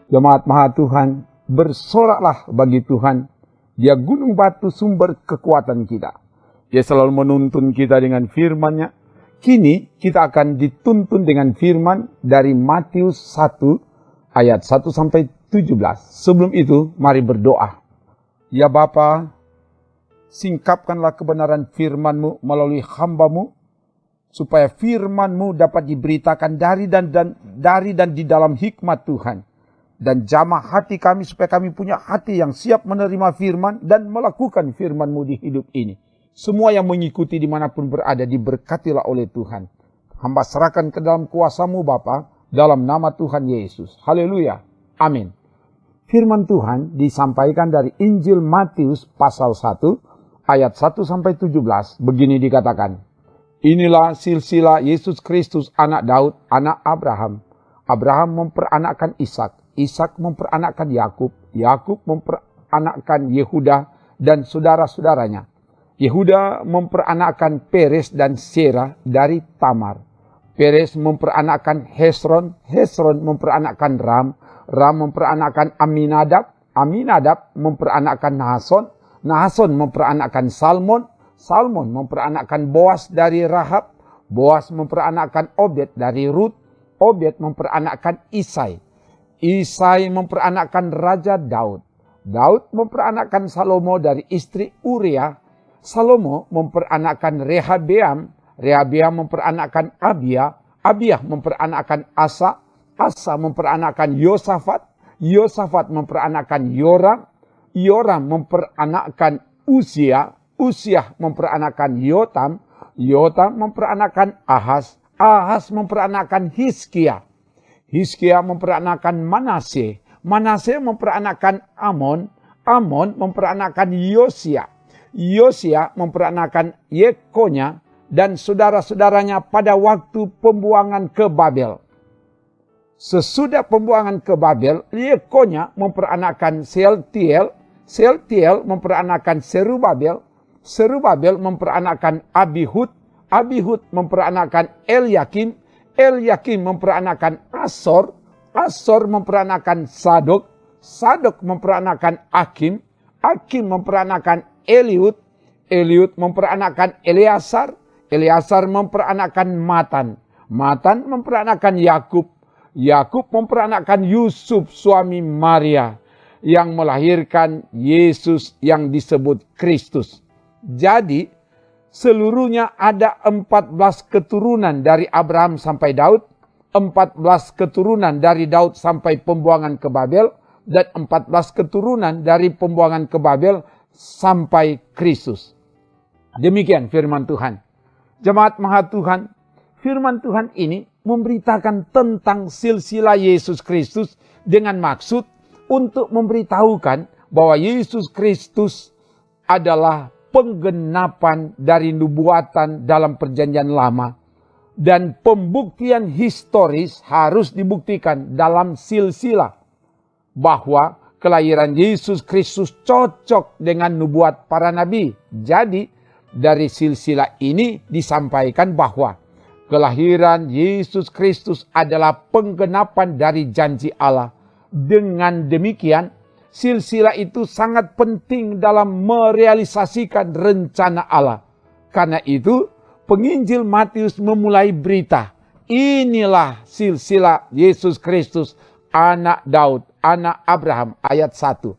Jemaat Maha Tuhan, bersoraklah bagi Tuhan. Dia gunung batu sumber kekuatan kita. Dia selalu menuntun kita dengan firman-Nya. Kini kita akan dituntun dengan firman dari Matius 1 ayat 1 sampai 17. Sebelum itu, mari berdoa. Ya Bapa, singkapkanlah kebenaran firman-Mu melalui hamba-Mu, supaya firman-Mu dapat diberitakan dari dan di dalam hikmat Tuhan. Dan jamah hati kami supaya kami punya hati yang siap menerima firman dan melakukan firman-Mu di hidup ini. Semua yang mengikuti dimanapun berada diberkatilah oleh Tuhan. Hamba serahkan ke dalam kuasa-Mu Bapa, dalam nama Tuhan Yesus. Haleluya. Amin. Firman Tuhan disampaikan dari Injil Matius pasal 1 ayat 1 sampai 17. Begini dikatakan. Inilah silsilah Yesus Kristus anak Daud, anak Abraham. Abraham memperanakkan Ishak, Ishak memperanakkan Yakub, Yakub memperanakkan Yehuda dan saudara-saudaranya. Yehuda memperanakkan Peres dan Serah dari Tamar. Peres memperanakkan Hesron, Hesron memperanakkan Ram, Ram memperanakkan Aminadab, Aminadab memperanakkan Nahason, Nahason memperanakkan Salmon, Salmon memperanakkan Boas dari Rahab, Boas memperanakkan Obed dari Rut, Obed memperanakkan Isai, Isai memperanakkan Raja Daud, Daud memperanakkan Salomo dari istri Uria, Salomo memperanakkan Rehabeam, Rehabeam memperanakkan Abia, Abia memperanakkan Asa, Asa memperanakkan Yosafat, Yosafat memperanakkan Yoram, Yoram memperanakkan Uzia, Uzia memperanakkan Yotam, Yotam memperanakkan Ahaz, Ahaz memperanakkan Hizkia, Hizkia memperanakkan Manase, Manase memperanakkan Amon, Amon memperanakkan Yosia, Yosia memperanakkan Yekonya dan saudara-saudaranya pada waktu pembuangan ke Babel. Sesudah pembuangan ke Babel, Yekonya memperanakkan Sealtiel, Sealtiel memperanakkan Serubabel, Serubabel memperanakkan Abihud, Abihud memperanakkan Eliakim, Eliakim memperanakkan Asor, Asor memperanakkan Sadok, Sadok memperanakkan Akim, Akim memperanakkan Eliud, Eliud memperanakkan Eleazar, Eleazar memperanakkan Matan, Matan memperanakkan Yakub, Yakub memperanakkan Yusuf suami Maria yang melahirkan Yesus yang disebut Kristus. Jadi seluruhnya ada 14 keturunan dari Abraham sampai Daud, 14 keturunan dari Daud sampai pembuangan ke Babel, dan 14 keturunan dari pembuangan ke Babel sampai Kristus. Demikian firman Tuhan. Jemaat Maha Tuhan, firman Tuhan ini memberitakan tentang silsilah Yesus Kristus dengan maksud untuk memberitahukan bahwa Yesus Kristus adalah penggenapan dari nubuatan dalam perjanjian lama. Dan pembuktian historis harus dibuktikan dalam silsilah. Bahwa kelahiran Yesus Kristus cocok dengan nubuat para nabi. Jadi dari silsilah ini disampaikan bahwa kelahiran Yesus Kristus adalah penggenapan dari janji Allah. Dengan demikian, silsilah itu sangat penting dalam merealisasikan rencana Allah. Karena itu, penginjil Matius memulai berita. Inilah silsilah Yesus Kristus, anak Daud, anak Abraham, ayat 1.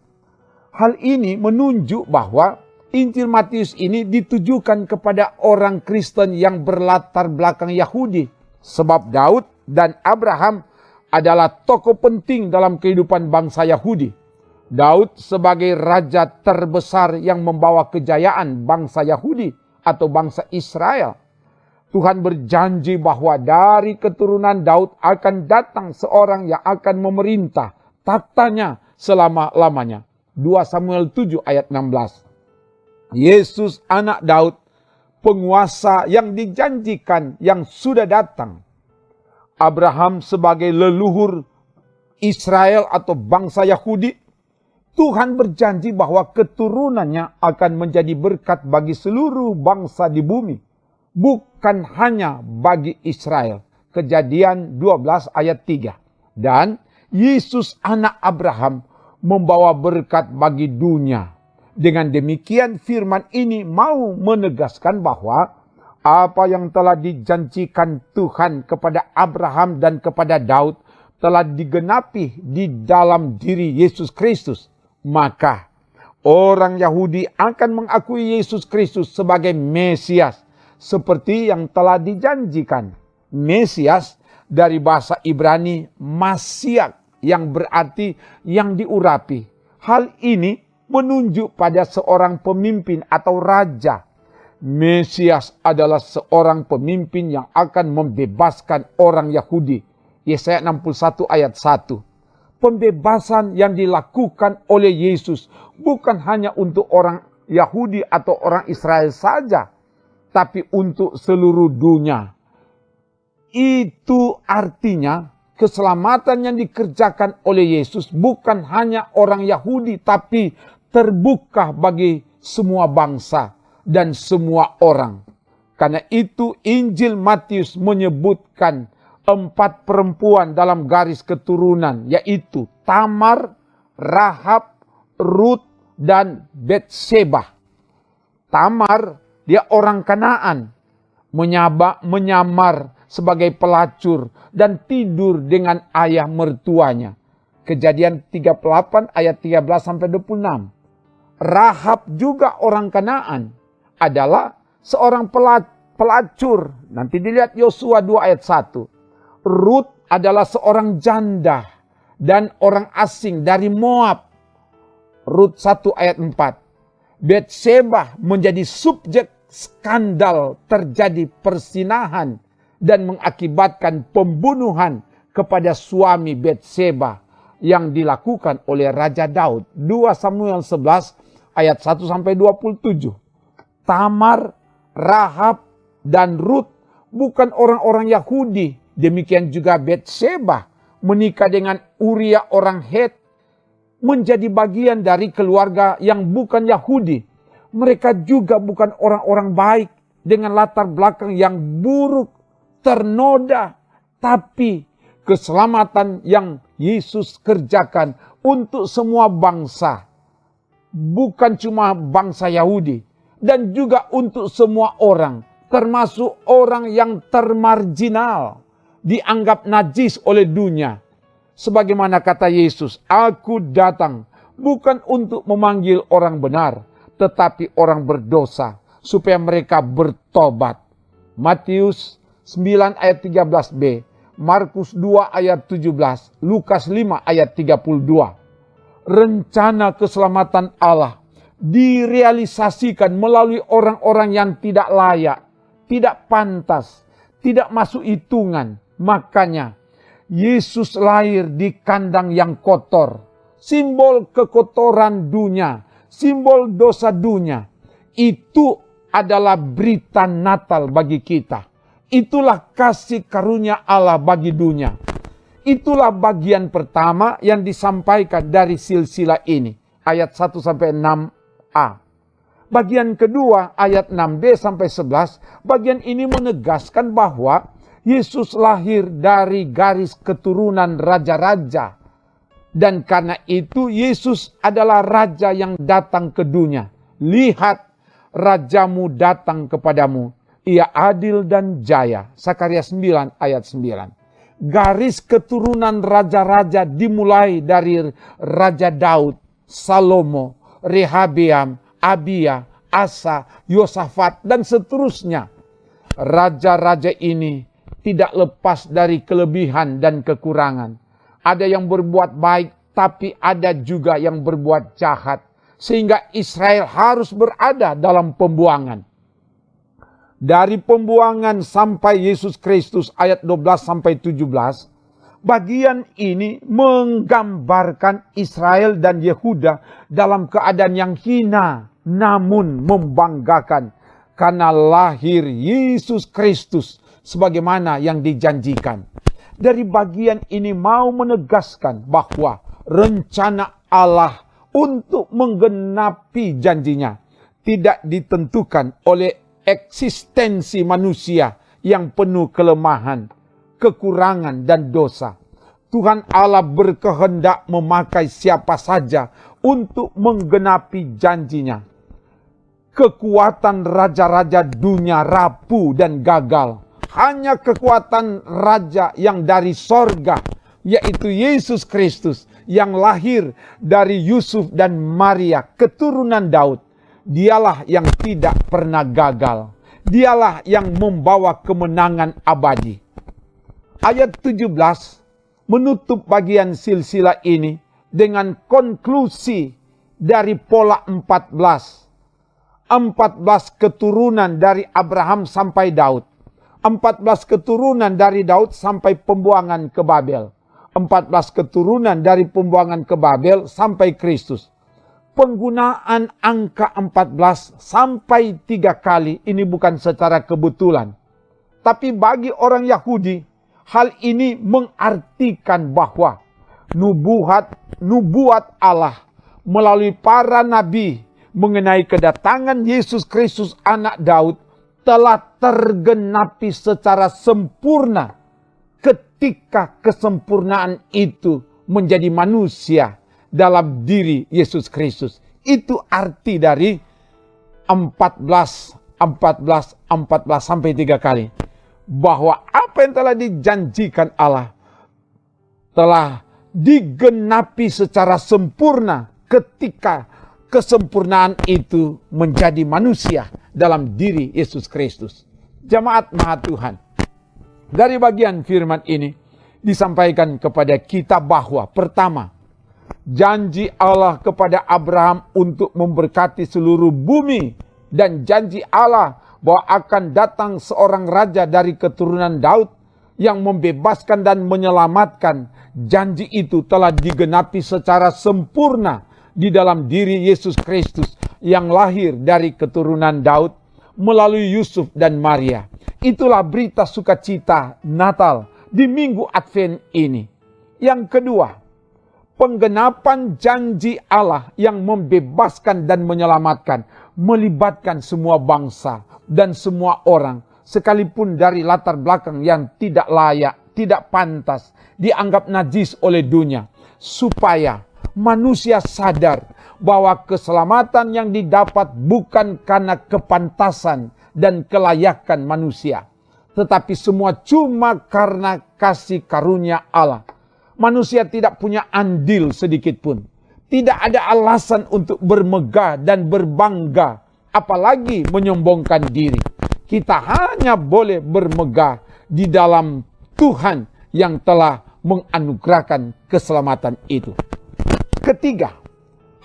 Hal ini menunjuk bahwa Injil Matius ini ditujukan kepada orang Kristen yang berlatar belakang Yahudi. Sebab Daud dan Abraham adalah tokoh penting dalam kehidupan bangsa Yahudi. Daud sebagai raja terbesar yang membawa kejayaan bangsa Yahudi atau bangsa Israel. Tuhan berjanji bahwa dari keturunan Daud akan datang seorang yang akan memerintah tahtanya selama-lamanya. 2 Samuel 7 ayat 16. Yesus anak Daud, penguasa yang dijanjikan yang sudah datang. Abraham sebagai leluhur Israel atau bangsa Yahudi, Tuhan berjanji bahwa keturunannya akan menjadi berkat bagi seluruh bangsa di bumi. Bukan hanya bagi Israel. Kejadian 12 ayat 3. Dan Yesus anak Abraham membawa berkat bagi dunia. Dengan demikian firman ini mau menegaskan bahwa apa yang telah dijanjikan Tuhan kepada Abraham dan kepada Daud telah digenapi di dalam diri Yesus Kristus. Maka orang Yahudi akan mengakui Yesus Kristus sebagai Mesias seperti yang telah dijanjikan. Mesias dari bahasa Ibrani Masyiach yang berarti yang diurapi. Hal ini menunjuk pada seorang pemimpin atau raja. Mesias adalah seorang pemimpin yang akan membebaskan orang Yahudi. Yesaya 61 ayat 1. Pembebasan yang dilakukan oleh Yesus bukan hanya untuk orang Yahudi atau orang Israel saja, tapi untuk seluruh dunia. Itu artinya keselamatan yang dikerjakan oleh Yesus bukan hanya orang Yahudi, tapi terbuka bagi semua bangsa dan semua orang. Karena itu Injil Matius menyebutkan 4 perempuan dalam garis keturunan, yaitu Tamar, Rahab, Rut, dan Betseba. Tamar, dia orang Kanaan, menyamar sebagai pelacur dan tidur dengan ayah mertuanya. Kejadian 38 ayat 13-26. Rahab juga orang Kanaan, adalah seorang pelacur. Nanti dilihat Yosua 2 ayat 1. Rut adalah seorang janda dan orang asing dari Moab. Rut 1 ayat 4. Betseba menjadi subjek skandal terjadi persinahan dan mengakibatkan pembunuhan kepada suami Betseba yang dilakukan oleh Raja Daud. 2 Samuel 11 ayat 1-27. Tamar, Rahab, dan Rut bukan orang-orang Yahudi. Demikian juga Betseba menikah dengan Uria orang Het, menjadi bagian dari keluarga yang bukan Yahudi. Mereka juga bukan orang-orang baik dengan latar belakang yang buruk, ternoda. Tapi keselamatan yang Yesus kerjakan untuk semua bangsa, bukan cuma bangsa Yahudi, dan juga untuk semua orang, termasuk orang yang termarginal, dianggap najis oleh dunia. Sebagaimana kata Yesus, "Aku datang bukan untuk memanggil orang benar, tetapi orang berdosa, supaya mereka bertobat." Matius 9 ayat 13b, Markus 2 ayat 17, Lukas 5 ayat 32. Rencana keselamatan Allah direalisasikan melalui orang-orang yang tidak layak, tidak pantas, tidak masuk hitungan. Makanya Yesus lahir di kandang yang kotor, simbol kekotoran dunia, simbol dosa dunia. Itu adalah berita Natal bagi kita. Itulah kasih karunia Allah bagi dunia. Itulah bagian pertama yang disampaikan dari silsilah ini, ayat 1-6a. Bagian kedua, ayat 6b-11, bagian ini menegaskan bahwa Yesus lahir dari garis keturunan raja-raja. Dan karena itu Yesus adalah raja yang datang ke dunia. Lihat, rajamu datang kepadamu. Ia adil dan jaya. Sakaria 9 ayat 9. Garis keturunan raja-raja dimulai dari Raja Daud, Salomo, Rehabeam, Abia, Asa, Yosafat, dan seterusnya. Raja-raja ini tidak lepas dari kelebihan dan kekurangan. Ada yang berbuat baik, tapi ada juga yang berbuat jahat. Sehingga Israel harus berada dalam pembuangan. Dari pembuangan sampai Yesus Kristus ayat 12-17, bagian ini menggambarkan Israel dan Yehuda dalam keadaan yang hina, namun membanggakan. Karena lahir Yesus Kristus sebagaimana yang dijanjikan. Dari bagian ini mau menegaskan bahwa rencana Allah untuk menggenapi janjinya tidak ditentukan oleh eksistensi manusia yang penuh kelemahan, kekurangan, dan dosa. Tuhan Allah berkehendak memakai siapa saja untuk menggenapi janjinya. Kekuatan raja-raja dunia rapuh dan gagal. Hanya kekuatan raja yang dari sorga, yaitu Yesus Kristus, yang lahir dari Yusuf dan Maria, keturunan Daud. Dialah yang tidak pernah gagal. Dialah yang membawa kemenangan abadi. Ayat 17 menutup bagian silsilah ini dengan konklusi dari pola 14. 14 keturunan dari Abraham sampai Daud. 14 keturunan dari Daud sampai pembuangan ke Babel. 14 keturunan dari pembuangan ke Babel sampai Kristus. Penggunaan angka 14 sampai 3 kali ini bukan secara kebetulan. Tapi bagi orang Yahudi, hal ini mengartikan bahwa nubuat Allah melalui para nabi mengenai kedatangan Yesus Kristus anak Daud telah tergenapi secara sempurna ketika kesempurnaan itu menjadi manusia dalam diri Yesus Kristus. Itu arti dari 14 sampai 3 kali. Bahwa apa yang telah dijanjikan Allah telah digenapi secara sempurna ketika kesempurnaan itu menjadi manusia dalam diri Yesus Kristus. Jemaat Maha Tuhan, dari bagian firman ini disampaikan kepada kita bahwa pertama, janji Allah kepada Abraham untuk memberkati seluruh bumi dan janji Allah bahwa akan datang seorang raja dari keturunan Daud yang membebaskan dan menyelamatkan. Janji itu telah digenapi secara sempurna di dalam diri Yesus Kristus yang lahir dari keturunan Daud melalui Yusuf dan Maria. Itulah berita sukacita Natal di Minggu Advent ini. Yang kedua, penggenapan janji Allah yang membebaskan dan menyelamatkan melibatkan semua bangsa dan semua orang, sekalipun dari latar belakang yang tidak layak, tidak pantas, dianggap najis oleh dunia, supaya manusia sadar bahwa keselamatan yang didapat bukan karena kepantasan dan kelayakan manusia, tetapi semua cuma karena kasih karunia Allah. Manusia tidak punya andil sedikit pun. Tidak ada alasan untuk bermegah dan berbangga, apalagi menyombongkan diri. Kita hanya boleh bermegah di dalam Tuhan yang telah menganugerahkan keselamatan itu. Ketiga,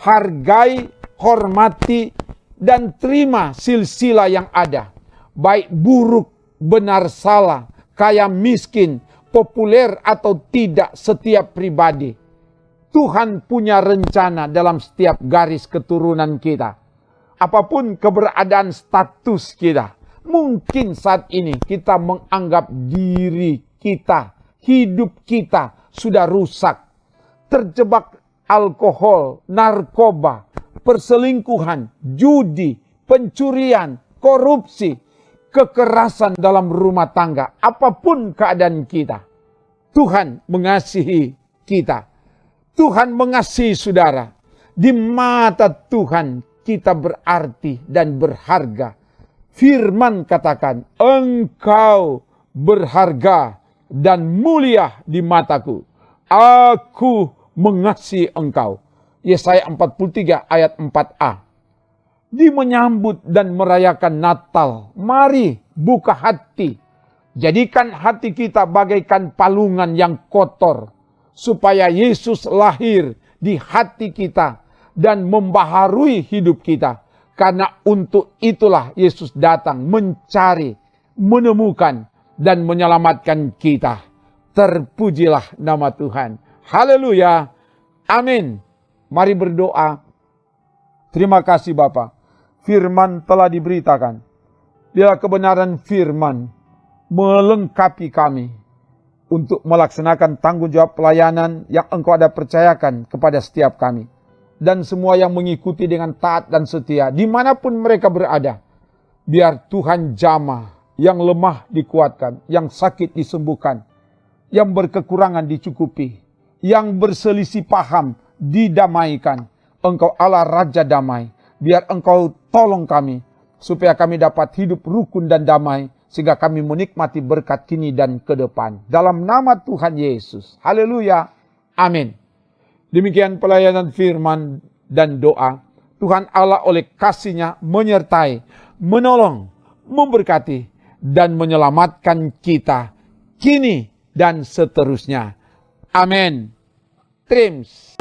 hargai, hormati, dan terima silsilah yang ada. Baik buruk, benar salah, kaya miskin, populer atau tidak, setiap pribadi. Tuhan punya rencana dalam setiap garis keturunan kita. Apapun keberadaan status kita, mungkin saat ini kita menganggap diri kita, hidup kita sudah rusak, terjebak alkohol, narkoba, perselingkuhan, judi, pencurian, korupsi, kekerasan dalam rumah tangga. Apapun keadaan kita, Tuhan mengasihi kita. Tuhan mengasihi saudara. Di mata Tuhan kita berarti dan berharga. Firman katakan, engkau berharga dan mulia di mataku. Aku mengasihi engkau. Yesaya 43 ayat 4a. Di menyambut dan merayakan Natal, mari buka hati. Jadikan hati kita bagaikan palungan yang kotor, supaya Yesus lahir di hati kita dan membaharui hidup kita. Karena untuk itulah Yesus datang mencari, menemukan, dan menyelamatkan kita. Terpujilah nama Tuhan. Haleluya. Amin. Mari berdoa. Terima kasih Bapa. Firman telah diberitakan. Biarlah kebenaran firman melengkapi kami untuk melaksanakan tanggung jawab pelayanan yang Engkau ada percayakan kepada setiap kami. Dan semua yang mengikuti dengan taat dan setia, dimanapun mereka berada. Biar Tuhan jamah, yang lemah dikuatkan, yang sakit disembuhkan, yang berkekurangan dicukupi, yang berselisih paham didamaikan. Engkau Allah Raja Damai, biar Engkau tolong kami, supaya kami dapat hidup rukun dan damai, sehingga kami menikmati berkat kini dan ke depan. Dalam nama Tuhan Yesus. Haleluya. Amin. Demikian pelayanan firman dan doa. Tuhan Allah oleh kasih-Nya menyertai, menolong, memberkati, dan menyelamatkan kita kini dan seterusnya. Amin. Trims.